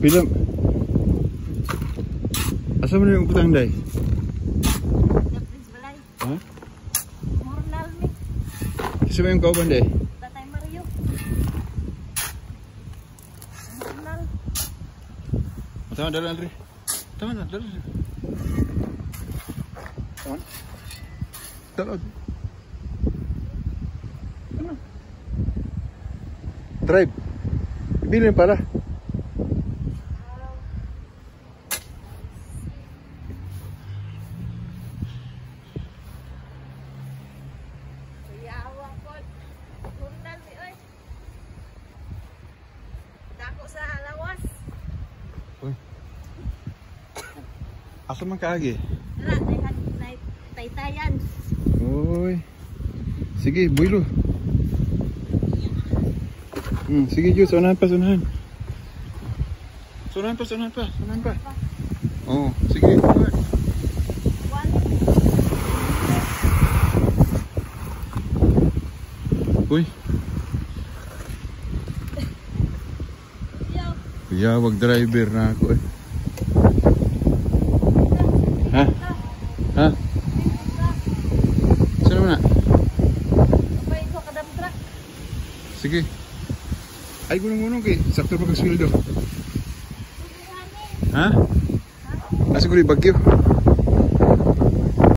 Film. Asa mo na yung putang day? Ha? Mornal ni. Isa mo yung kauban day? Tatay Mario. Mornal. Tama, dala Andre. Tama na, dala. Tama na. Dala. Tama. Drive. Bilhin pala. Asa man kaagi? Tara, taytayan. Uy. Sige, builo. Sige, Jus, unahan pa, unahan. Unahan pa. Oh, sige. Uy. Kuya, wag driver na ako eh. Ha? Ha? Saan naman na? Kapay ko kadam truck. Sige. Ay, gunung-gunung kay. Sakto pa kag sweldo. Ha? Siguro bagyo.